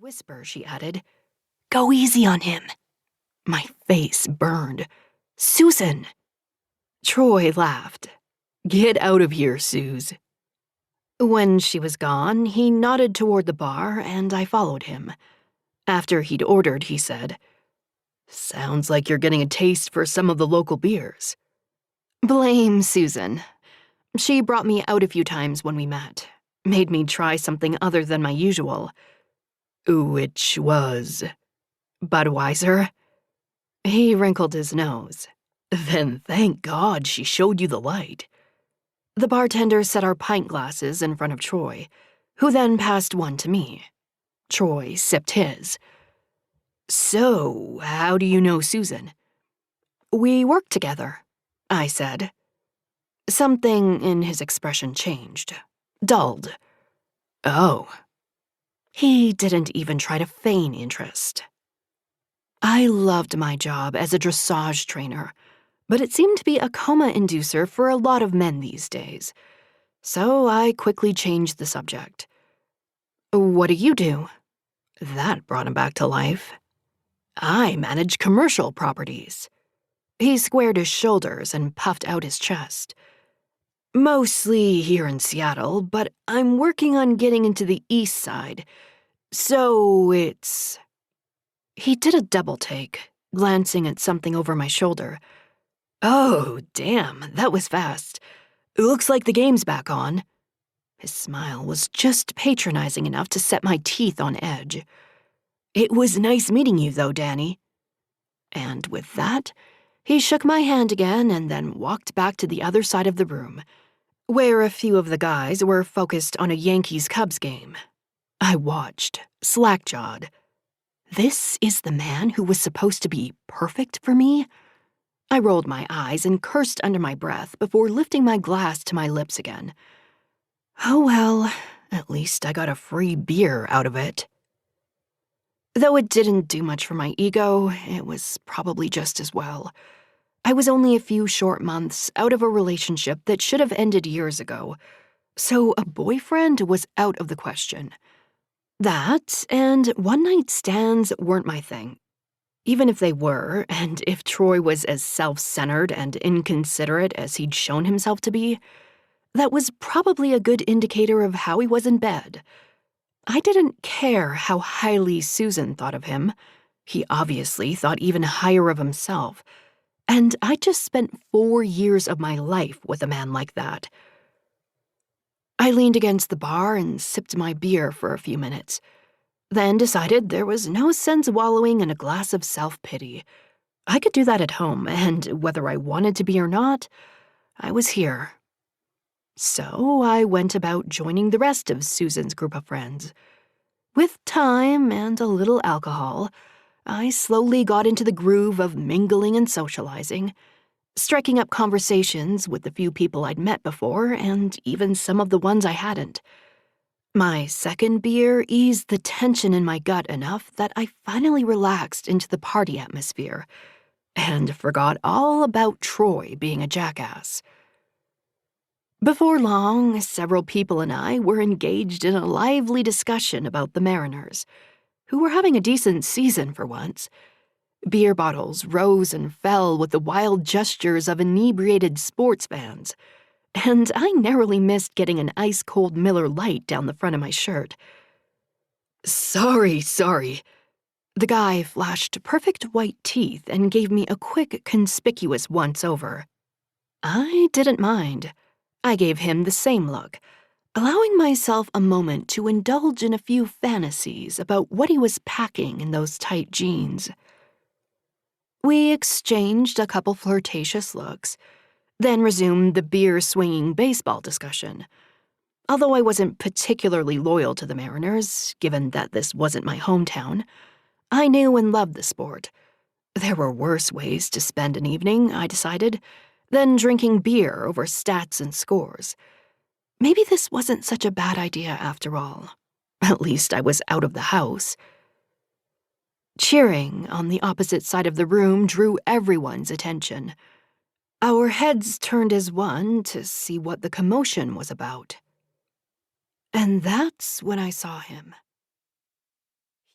whisper, she added, "Go easy on him." My face burned. "Susan!" Troy laughed. "Get out of here, Suze." When she was gone, he nodded toward the bar, and I followed him. After he'd ordered, he said, "Sounds like you're getting a taste for some of the local beers." Blame Susan. She brought me out a few times when we met, made me try something other than my usual. Which was Budweiser? He wrinkled his nose. Then thank God she showed you the light. The bartender set our pint glasses in front of Troy, who then passed one to me. Troy sipped his. "So, how do you know Susan?" "We work together," I said. Something in his expression changed, dulled. "Oh." He didn't even try to feign interest. I loved my job as a dressage trainer, but it seemed to be a coma inducer for a lot of men these days, so I quickly changed the subject. "What do you do?" That brought him back to life. "I manage commercial properties." He squared his shoulders and puffed out his chest. "Mostly here in Seattle, but I'm working on getting into the east side, so it's..." He did a double take, glancing at something over my shoulder. "Oh, damn, that was fast. Looks like the game's back on." His smile was just patronizing enough to set my teeth on edge. "It was nice meeting you, though, Dani." And with that, he shook my hand again and then walked back to the other side of the room, where a few of the guys were focused on a Yankees-Cubs game. I watched, slack-jawed. This is the man who was supposed to be perfect for me? I rolled my eyes and cursed under my breath before lifting my glass to my lips again. Oh well, at least I got a free beer out of it. Though it didn't do much for my ego, it was probably just as well. I was only a few short months out of a relationship that should have ended years ago, so a boyfriend was out of the question. That and one-night stands weren't my thing. Even if they were, and if Troy was as self-centered and inconsiderate as he'd shown himself to be, that was probably a good indicator of how he was in bed. I didn't care how highly Susan thought of him. He obviously thought even higher of himself. And I just spent 4 years of my life with a man like that. I leaned against the bar and sipped my beer for a few minutes, then decided there was no sense wallowing in a glass of self-pity. I could do that at home, and whether I wanted to be or not, I was here. So I went about joining the rest of Susan's group of friends. With time and a little alcohol, I slowly got into the groove of mingling and socializing, striking up conversations with the few people I'd met before and even some of the ones I hadn't. My second beer eased the tension in my gut enough that I finally relaxed into the party atmosphere and forgot all about Troy being a jackass. Before long, several people and I were engaged in a lively discussion about the Mariners, who were having a decent season for once. Beer bottles rose and fell with the wild gestures of inebriated sports fans, and I narrowly missed getting an ice-cold Miller Lite down the front of my shirt. Sorry. The guy flashed perfect white teeth and gave me a quick, conspicuous once-over. I didn't mind. I gave him the same look, allowing myself a moment to indulge in a few fantasies about what he was packing in those tight jeans. We exchanged a couple flirtatious looks, then resumed the beer-swinging baseball discussion. Although I wasn't particularly loyal to the Mariners, given that this wasn't my hometown, I knew and loved the sport. There were worse ways to spend an evening, I decided, than drinking beer over stats and scores. Maybe this wasn't such a bad idea after all. At least I was out of the house. Cheering on the opposite side of the room drew everyone's attention. Our heads turned as one to see what the commotion was about. And that's when I saw him.